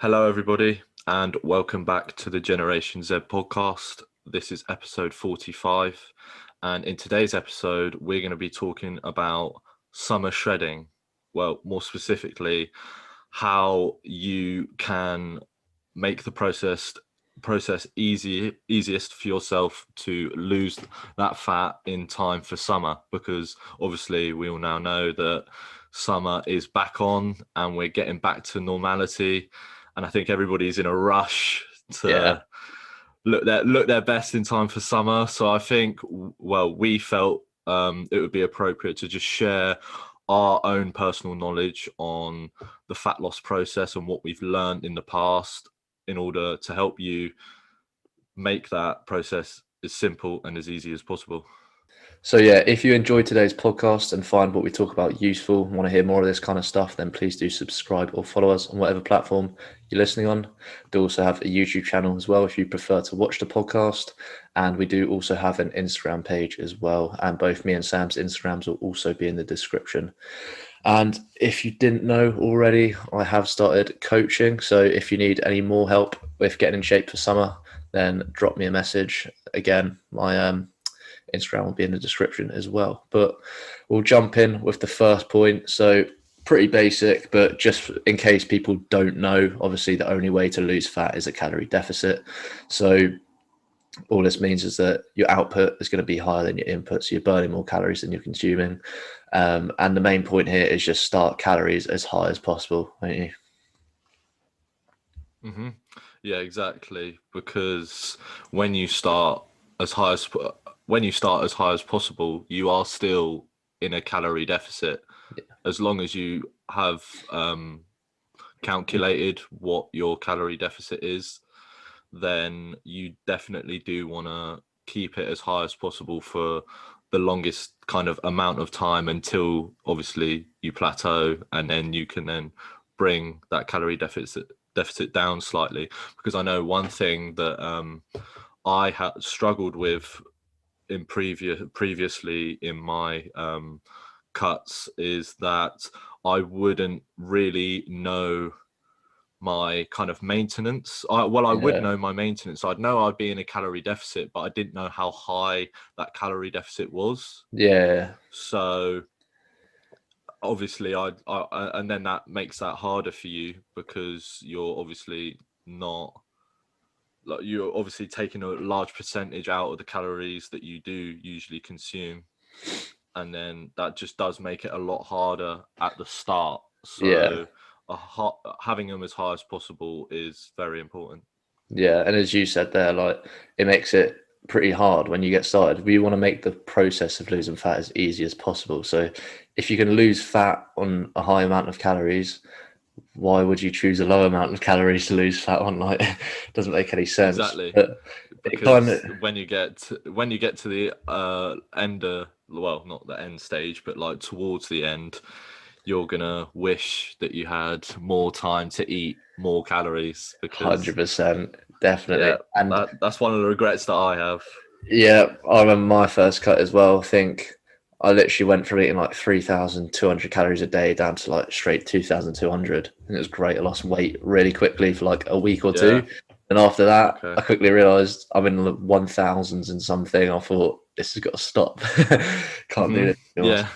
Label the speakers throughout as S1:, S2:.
S1: Hello, everybody, and welcome back to the Generation Z podcast. This is episode 45, and in today's episode, we're going to be talking about summer shredding. Well, more specifically, how you can make the process easiest for yourself to lose that fat in time for summer, because obviously we all now know that summer is back on and we're getting back to normality, and I think everybody's in a rush
S2: Yeah,
S1: to look their best in time for summer. So I think, well, we felt it would be appropriate to just share our own personal knowledge on the fat loss process and what we've learned in the past in order to help you make that process as simple and as easy as possible.
S2: so yeah, if you enjoyed today's podcast and find what we talk about useful and want to hear more of this kind of stuff, then please do subscribe or follow us on whatever platform you're listening on. We do also have a YouTube channel as well if you prefer to watch the podcast. And we do also have an Instagram page as well. And both me and Sam's Instagrams will also be in the description. And if you didn't know already, I have started coaching. So if you need any more help with getting in shape for summer, then drop me a message. Again, my Instagram will be in the description as well. But we'll jump in with the first point. So pretty basic, but just in case people don't know, obviously the only way to lose fat is a calorie deficit. So all this means is that your output is going to be higher than your input. So you're burning more calories than you're consuming. And the main point here is just start calories as high as possible, don't you?
S1: Mm-hmm. Yeah, exactly. Because when you start as high as when you start as high as possible, you are still in a calorie deficit, as long as you have calculated what your calorie deficit is. Then you definitely do want to keep it as high as possible for the longest kind of amount of time until obviously you plateau, and then you can then bring that calorie deficit down slightly. Because I know one thing that I had struggled with in previously in my cuts is that I wouldn't really know my kind of maintenance. I would
S2: Yeah.
S1: know my maintenance. I'd know I'd be in a calorie deficit, but I didn't know how high that calorie deficit was.
S2: Yeah.
S1: So obviously, and then that makes that harder for you because you're obviously not like you're obviously taking a large percentage out of the calories that you do usually consume, and then that just does make it a lot harder at the start.
S2: Yeah.
S1: So having them as high as possible is very important.
S2: Yeah, and as you said there, like it makes it pretty hard when you get started. We want to make the process of losing fat as easy as possible. So if you can lose fat on a high amount of calories, why would you choose a low amount of calories to lose fat on? Like, it doesn't make any sense.
S1: Exactly,
S2: But it kind of,
S1: because when you get to the end, well, not the end stage, but like towards the end, you're gonna wish that you had more time to eat more calories, because
S2: 100%, definitely.
S1: yeah,
S2: And
S1: that's one of the regrets that I have.
S2: yeah, I remember my first cut as well. I think I literally went from eating like 3,200 calories a day down to like straight 2,200. And it was great. I lost weight really quickly for like a week or
S1: Yeah.
S2: two. And after that,
S1: Okay.
S2: I quickly realized I'm in the 1,000s and something. I thought, this has got to stop. Can't do this anymore.
S1: Yeah.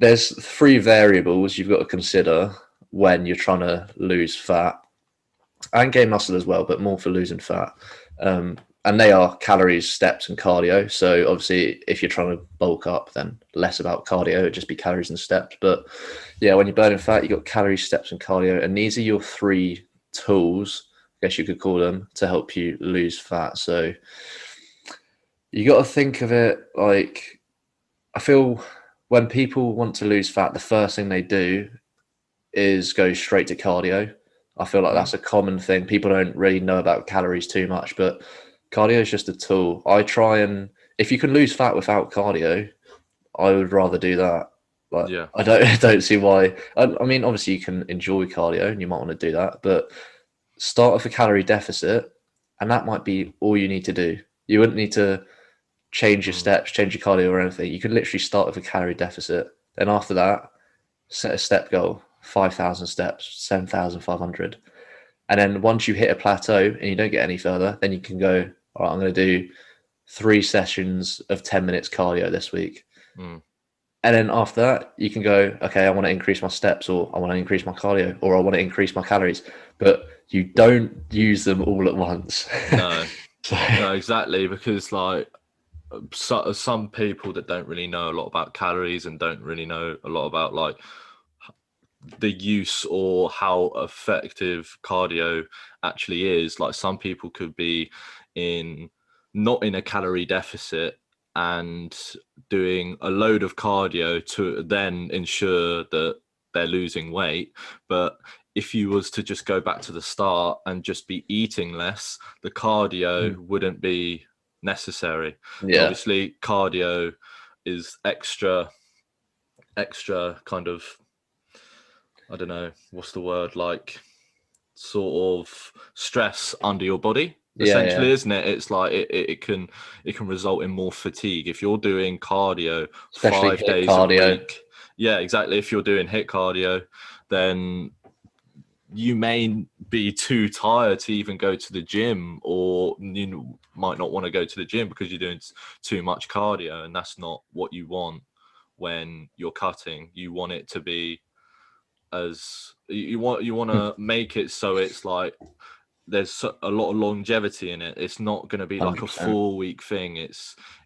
S2: There's three variables you've got to consider when you're trying to lose fat and gain muscle as well, but more for losing fat. And they are calories, steps, and cardio. So obviously, if you're trying to bulk up, then less about cardio, it'd just be calories and steps. But yeah, when you're burning fat, you got calories, steps, and cardio, and these are your three tools, I guess you could call them, to help you lose fat. So you got to think of it like, I feel when people want to lose fat, the first thing they do is go straight to cardio. I feel like
S1: Hmm.
S2: that's a common thing. People don't really know about calories too much, but cardio is just a tool. I try and if you can lose fat without cardio, I would rather do that. Like
S1: Yeah.
S2: I don't I don't see why. I mean, obviously you can enjoy cardio and you might want to do that, but start with a calorie deficit, and that might be all you need to do. You wouldn't need to change your
S1: Mm.
S2: steps, change your cardio or anything. You can literally start with a calorie deficit. Then after that, set a step goal, 5,000 steps, 7,500. And then once you hit a plateau and you don't get any further, then you can go, all right, I'm going to do 3 sessions of 10 minutes cardio this week.
S1: Mm.
S2: And then after that, you can go, okay, I want to increase my steps, or I want to increase my cardio, or I want to increase my calories. But you don't use them all at once.
S1: No,
S2: So,
S1: no, exactly, because like some people that don't really know a lot about calories and don't really know a lot about like the use or how effective cardio actually is. Like some people could be in not in a calorie deficit and doing a load of cardio to then ensure that they're losing weight. But if you was to just go back to the start and just be eating less, the cardio wouldn't be necessary. And
S2: yeah,
S1: obviously cardio is extra kind of, I don't know, what's the word, like sort of stress under your body,
S2: yeah.
S1: essentially, isn't it? It's like it can result in more fatigue if you're doing cardio
S2: Especially
S1: five
S2: hit
S1: days a
S2: cardio.
S1: week. Yeah, exactly. If you're doing hit cardio, then you may be too tired to even go to the gym, or you might not want to go to the gym because you're doing too much cardio, and that's not what you want when you're cutting. You want it to be as you want to make it so it's like there's a lot of longevity in it. It's not going to be like a
S2: 100%.
S1: 4 week thing.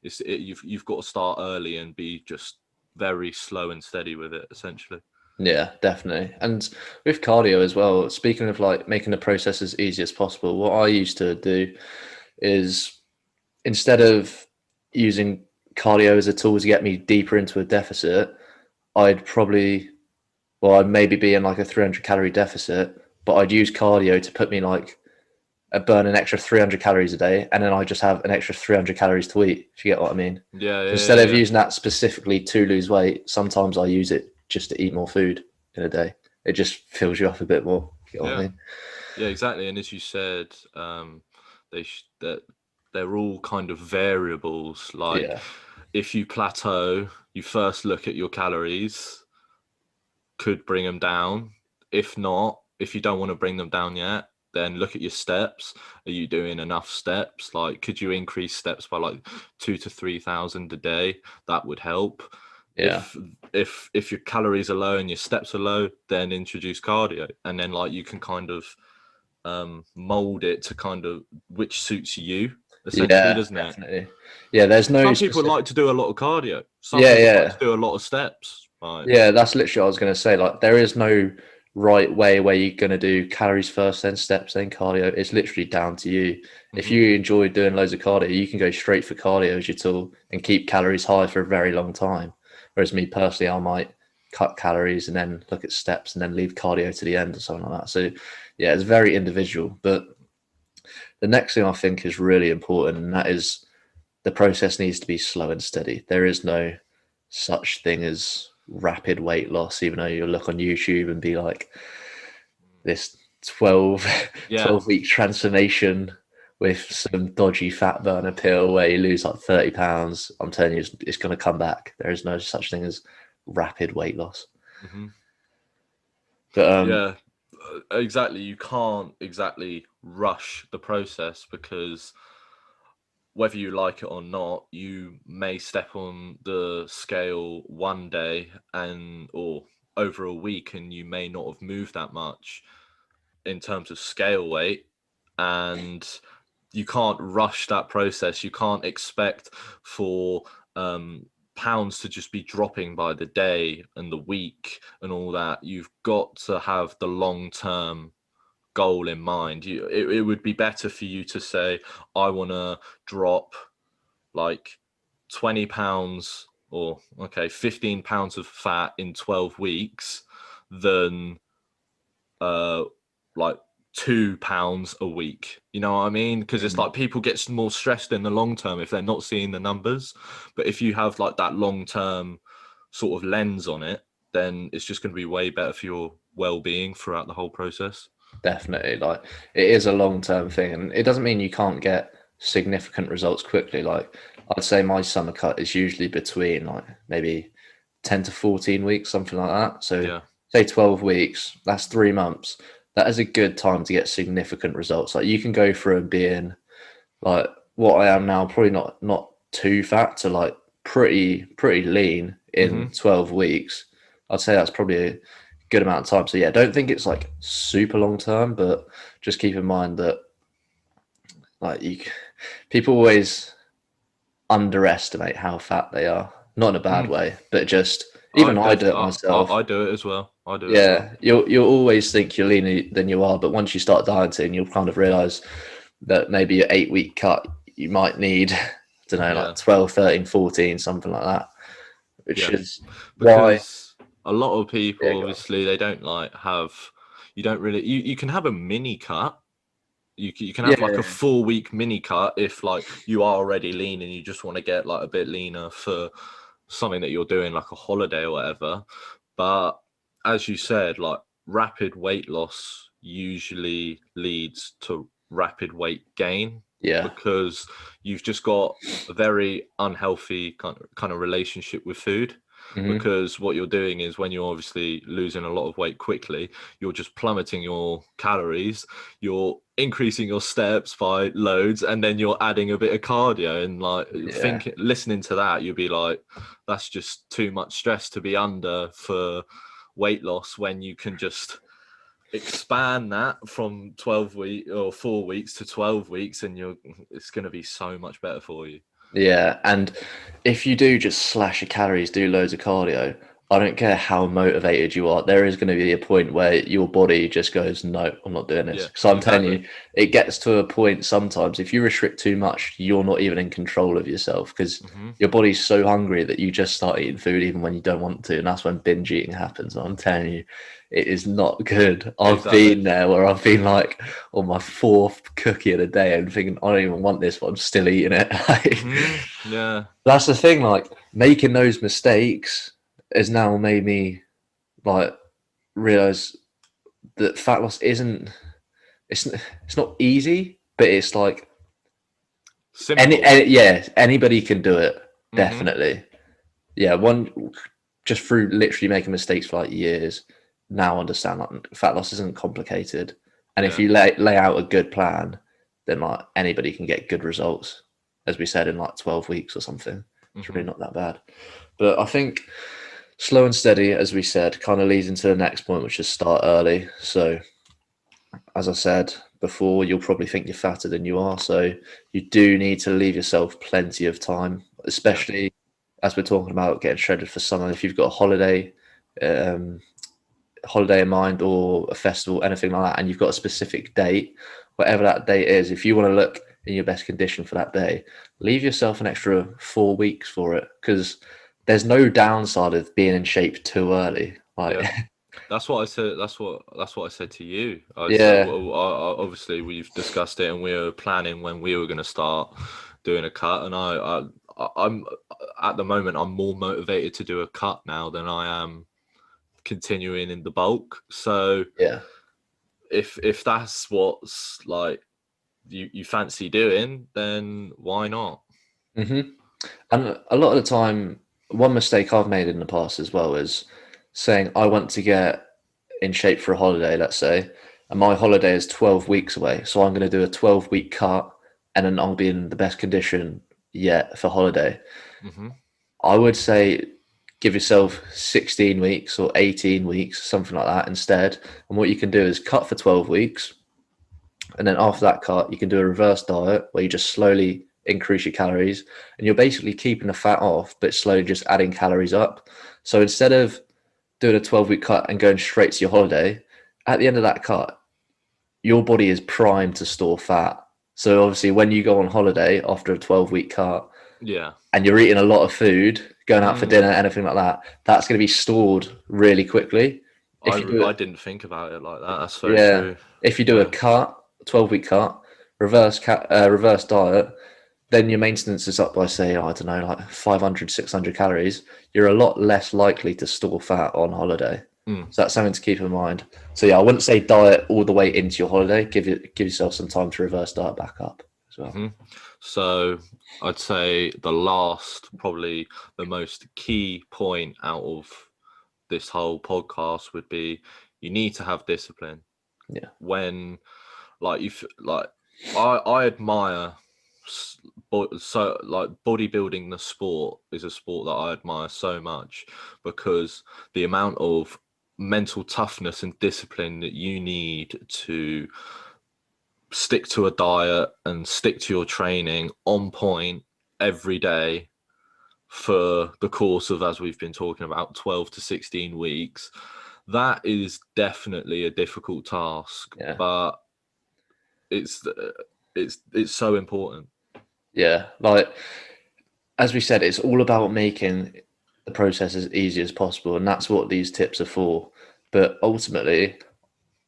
S1: You've got to start early and be just very slow and steady with it, essentially.
S2: Yeah, definitely. And with cardio as well, speaking of like making the process as easy as possible, what I used to do is instead of using cardio as a tool to get me deeper into a deficit, I'd probably, well, I'd maybe be in like a 300 calorie deficit, but I'd use cardio to put me like burn an extra 300 calories a day, and then I just have an extra 300 calories to eat, if you get what I mean.
S1: Yeah,
S2: So
S1: yeah,
S2: instead
S1: yeah,
S2: of
S1: yeah.
S2: using that specifically to lose weight, sometimes I use it just to eat more food in a day. It just fills you up a bit more, if you get what I
S1: Yeah.
S2: mean.
S1: Yeah, exactly. And as you said, that they're all kind of variables. Like
S2: Yeah,
S1: if you plateau, you first look at your calories, could bring them down. If not, if you don't want to bring them down yet, then look at your steps. Are you doing enough steps? Like, could you increase steps by like 2 to 3,000 a day? That would help.
S2: yeah,
S1: If your calories are low and your steps are low, then introduce cardio, and then like you can kind of mold it to kind of which suits you, essentially,
S2: yeah,
S1: doesn't it?
S2: definitely. Yeah, there's no
S1: Some people
S2: specific.
S1: like to do a lot of cardio. Some
S2: Yeah,
S1: people like to
S2: yeah,
S1: do a lot of steps. Right.
S2: yeah. That's literally what I was going to say. Like, there is no right way where you're going to do calories first, then steps, then cardio. It's literally down to you. If
S1: Hmm.
S2: you enjoy doing loads of cardio, you can go straight for cardio as your tool and keep calories high for a very long time. Whereas me personally, I might cut calories and then look at steps and then leave cardio to the end or something like that. So, yeah, it's very individual. But the next thing I think is really important, and that is the process needs to be slow and steady. There is no such thing as rapid weight loss, even though you'll look on YouTube and be like, this 12,
S1: Yeah.
S2: 12-week transformation with some dodgy fat burner pill where you lose like 30 pounds. I'm telling you, it's going to come back. There is no such thing as rapid weight loss.
S1: Hmm.
S2: But
S1: Yeah. Exactly. You can't exactly rush the process because whether you like it or not, you may step on the scale one day and or over a week, and you may not have moved that much in terms of scale weight, and you can't rush that process. You can't expect for pounds to just be dropping by the day and the week and all that. You've got to have the long term goal in mind. It would be better for you to say, I want to drop like 20 pounds or okay 15 pounds of fat in 12 weeks than uh like 2 pounds a week, you know what I mean? Because it's like people get more stressed in the long term if they're not seeing the numbers. But if you have like that long term sort of lens on it, then it's just going to be way better for your well-being throughout the whole process.
S2: definitely, like, it is a long-term thing, and it doesn't mean you can't get significant results quickly. Like, I'd say my summer cut is usually between like maybe 10 to 14 weeks, something like that. So
S1: Yeah.
S2: say 12 weeks, that's 3 months. that is a good time to get significant results. Like you can go from being like what I am now, probably not too fat, to like pretty lean in 12 weeks. I'd say that's probably a good amount of time. So yeah, I don't think it's like super long term, but just keep in mind that like people always underestimate how fat they are. Not in a bad
S1: Mm.
S2: way, but just
S1: I
S2: even I do
S1: def
S2: it myself.
S1: I do it as well. I do it as well.
S2: Yeah, you'll always think you're leaner than you are, but once you start dieting, you'll kind of realize that maybe your 8 week cut, you might need, I don't know,
S1: Yeah.
S2: like 12, 13, 14, something like that, which
S1: Yeah.
S2: is why,
S1: Because a lot of
S2: yeah,
S1: people,
S2: go on.
S1: obviously, they don't like have, you don't really, you can have a mini cut. You can have like a
S2: Yeah,
S1: 4 week mini cut if like you are already lean and you just want to get like a bit leaner for something that you're doing like a holiday or whatever. But as you said, like rapid weight loss usually leads to rapid weight gain
S2: yeah,
S1: because you've just got a very unhealthy kind of relationship with food.
S2: hmm,
S1: Because what you're doing is when you're obviously losing a lot of weight quickly, you're just plummeting your calories, you're increasing your steps by loads, and then you're adding a bit of cardio. And like
S2: yeah,
S1: thinking, listening to that, you'll be like, that's just too much stress to be under for weight loss when you can just expand that from 12 week or 4 weeks to 12 weeks and it's going to be so much better for you.
S2: yeah. And if you do just slash your calories, do loads of cardio, I don't care how motivated you are, there is going to be a point where your body just goes, no, I'm not doing this.
S1: Yeah,
S2: So I'm telling
S1: exactly.
S2: you, it gets to a point sometimes, if you restrict too much, you're not even in control of yourself because
S1: Hmm.
S2: your body's so hungry that you just start eating food even when you don't want to. And that's when binge eating happens. I'm telling you, it is not good. I've
S1: Exactly.
S2: been there where I've been like on my fourth cookie of the day and thinking, I don't even want this, but I'm still eating it. Like,
S1: Yeah.
S2: that's the thing, like making those mistakes has now made me like realize that fat loss isn't it's not easy, but it's like
S1: Simple.
S2: yeah, anybody can do it,
S1: Hmm.
S2: definitely. Yeah, one just through literally making mistakes for like years, now understand like fat loss isn't complicated, and if
S1: Yeah.
S2: you lay out a good plan, then like anybody can get good results, as we said in like 12 weeks or something. It's
S1: Hmm.
S2: really not that bad. But I think slow and steady, as we said, kind of leads into the next point, which is start early. So, as I said before, you'll probably think you're fatter than you are. So, you do need to leave yourself plenty of time,
S1: Yeah.
S2: especially as we're talking about getting shredded for summer. If you've got a um, holiday in mind or a festival, anything like that, and you've got a specific date, whatever that date is, if you want to look in your best condition for that day, leave yourself an extra 4 weeks for it because there's no downside of being in shape too early. Like,
S1: Yeah. That's what I said. That's what I said to you. I said,
S2: yeah,
S1: well, obviously we've discussed it and we were planning when we were going to start doing a cut. And I'm at the moment I'm more motivated to do a cut now than I am continuing in the bulk. So
S2: yeah.
S1: if that's what's like you fancy doing, then why not?
S2: hmm And a lot of the time, one mistake I've made in the past as well is saying I want to get in shape for a holiday, let's say, and my holiday is 12 weeks away. So I'm going to do a 12-week cut and then I'll be in the best condition yet for holiday.
S1: Hmm.
S2: I would say give yourself 16 weeks or 18 weeks, something like that instead. And what you can do is cut for 12 weeks. And then after that cut, you can do a reverse diet where you just slowly increase your calories and you're basically keeping the fat off, but slowly just adding calories up. So instead of doing a 12-week cut and going straight to your holiday, at the end of that cut, your body is primed to store fat. So obviously, when you go on holiday after a 12-week cut
S1: Yeah.
S2: and you're eating a lot of food, going out for
S1: Mm.
S2: dinner, anything like that, that's going to be stored really quickly. If you do
S1: I
S2: it,
S1: didn't think about it like that. That's very
S2: yeah,
S1: true.
S2: if you do a
S1: Yeah.
S2: cut, 12-week cut, reverse diet, then your maintenance is up by say, I don't know, like 500, 600 calories. You're a lot less likely to store fat on holiday.
S1: Mm.
S2: So that's something to keep in mind. So yeah, I wouldn't say diet all the way into your holiday. Give yourself some time to reverse diet back up as well.
S1: Hmm. So I'd say the last, probably the most key point out of this whole podcast would be you need to have discipline.
S2: Yeah.
S1: When I admire so like bodybuilding, the sport is a sport that I admire so much, because the amount of mental toughness and discipline that you need to stick to a diet and stick to your training on point every day for the course of, as we've been talking about, 12 to 16 weeks, that is definitely a difficult task,
S2: Yeah.
S1: but it's it's so important.
S2: Yeah. Like, as we said, it's all about making the process as easy as possible, and that's what these tips are for. But ultimately,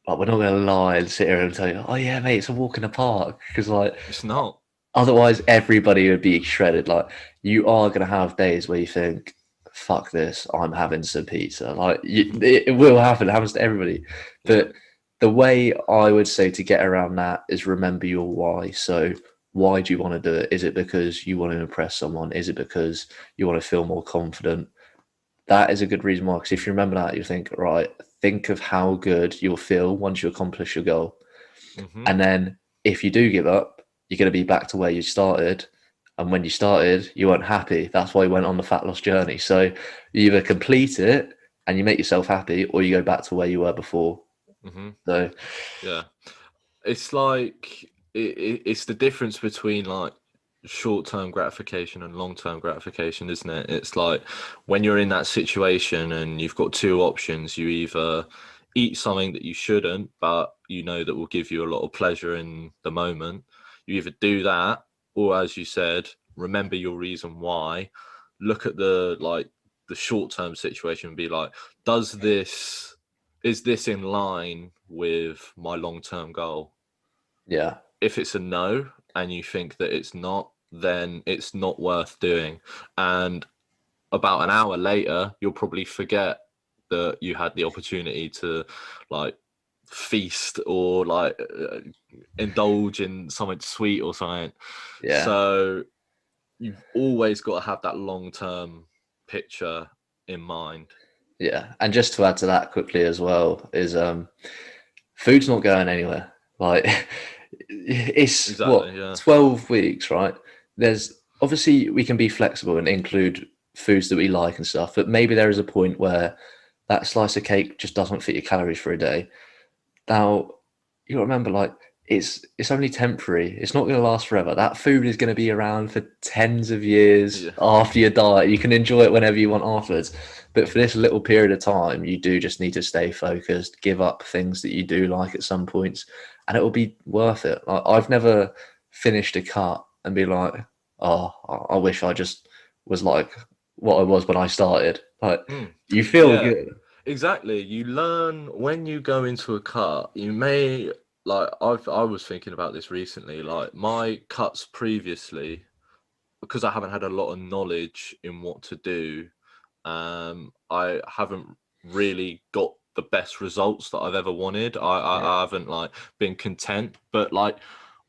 S2: like, we're not going to lie and sit here and tell you, oh yeah, mate, it's a walk in the park, because like
S1: It's not.
S2: otherwise everybody would be shredded. Like, you are going to have days where you think, fuck this, I'm having some pizza. Like, it will happen. It happens to everybody.
S1: Yeah.
S2: But the way I would say to get around that is remember your why. So why do you want to do it? Is it because you want to impress someone? Is it because you want to feel more confident? That is a good reason why. Because if you remember that, you think, right, think of how good you'll feel once you accomplish your goal.
S1: Hmm.
S2: And then if you do give up, you're going to be back to where you started. And when you started, you weren't happy. That's why you went on the fat loss journey. So you either complete it and you make yourself happy, or you go back to where you were before.
S1: Hmm.
S2: So
S1: Yeah. It's like it's the difference between like short-term gratification and long-term gratification, isn't it? It's like when you're in that situation and you've got two options, you either eat something that you shouldn't, but you know that will give you a lot of pleasure in the moment. You either do that, or as you said, remember your reason why. Look at the short-term situation and be like, is this in line with my long-term goal?
S2: yeah,
S1: If it's a no and you think that it's not, then it's not worth doing. And about an hour later, you'll probably forget that you had the opportunity to like feast or like indulge in something sweet or something.
S2: yeah,
S1: So you've always got to have that long-term picture in mind.
S2: yeah. And just to add to that quickly as well is food's not going anywhere. Like it's what,
S1: Exactly. Yeah.
S2: 12 weeks, right? There's obviously we can be flexible and include foods that we like and stuff, but maybe there is a point where that slice of cake just doesn't fit your calories for a day. Now, you remember, like, it's only temporary. It's not going to last forever. That food is going to be around for tens of years
S1: Yeah.
S2: after you die. You can enjoy it whenever you want afterwards. But for this little period of time, you do just need to stay focused, give up things that you do like at some points, and it will be worth it. Like, I've never finished a cut and be like, oh, I wish I just was like what I was when I started. Like,
S1: Mm.
S2: you feel
S1: Yeah.
S2: good.
S1: Exactly. You learn when you go into a cut, you may like I was thinking about this recently, like my cuts previously, because I haven't had a lot of knowledge in what to do, I haven't really got the best results that I've ever wanted.
S2: Yeah.
S1: I haven't like been content, but like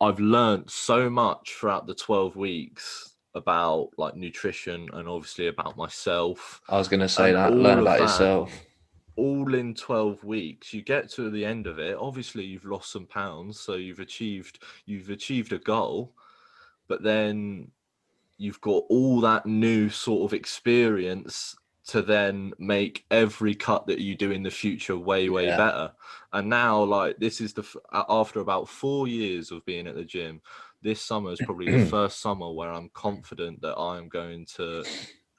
S1: I've learned so much throughout the 12 weeks about like nutrition and obviously about myself
S2: I was going to say
S1: and
S2: that. Learn
S1: all of
S2: about
S1: that,
S2: yourself.
S1: all in 12 weeks. You get to the end of it, obviously you've lost some pounds, so you've achieved a goal, but then you've got all that new sort of experience to then make every cut that you do in the future way
S2: Yeah.
S1: better. And now like this is after about 4 years of being at the gym, this summer is probably the first summer where I'm confident that I am going to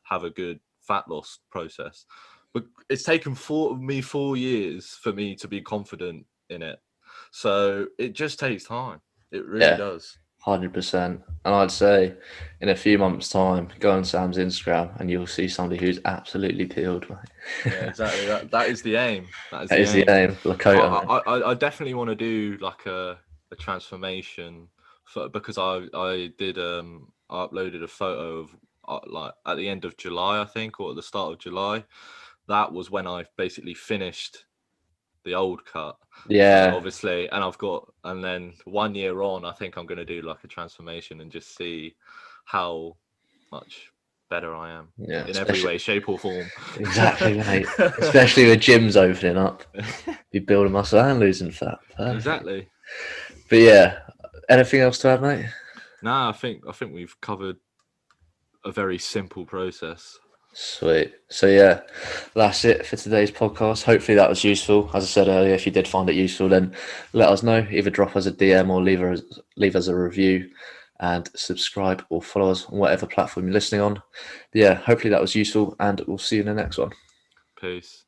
S1: have a good fat loss process. But it's taken 4 years for me to be confident in it. So it just takes time. It really
S2: Yeah,
S1: does.
S2: 100%. And I'd say in a few months' time, go on Sam's Instagram and you'll see somebody who's absolutely peeled, mate.
S1: Yeah, exactly. That is the aim. That is
S2: That
S1: the
S2: is the
S1: aim.
S2: aim.
S1: I
S2: Lakota, mate.
S1: I definitely want to do like a transformation because I did I uploaded a photo of like at the end of July, I think, or at the start of July. That was when I basically finished the old cut. So
S2: Yeah,
S1: obviously, and then 1 year on, I think I'm going to do like a transformation and just see how much better I am
S2: yeah,
S1: in every way,
S2: especially
S1: shape, or form.
S2: exactly, mate. Especially with gyms opening up. Be building muscle and losing fat. Perfect.
S1: Exactly.
S2: But yeah, anything else to add, mate?
S1: Nah, I think we've covered a very simple process.
S2: Sweet. So yeah, that's it for today's podcast. Hopefully that was useful. As I said earlier, if you did find it useful, then let us know. Either drop us a DM or leave us a review, and subscribe or follow us on whatever platform you're listening on. But yeah, hopefully that was useful, and we'll see you in the next one.
S1: Peace.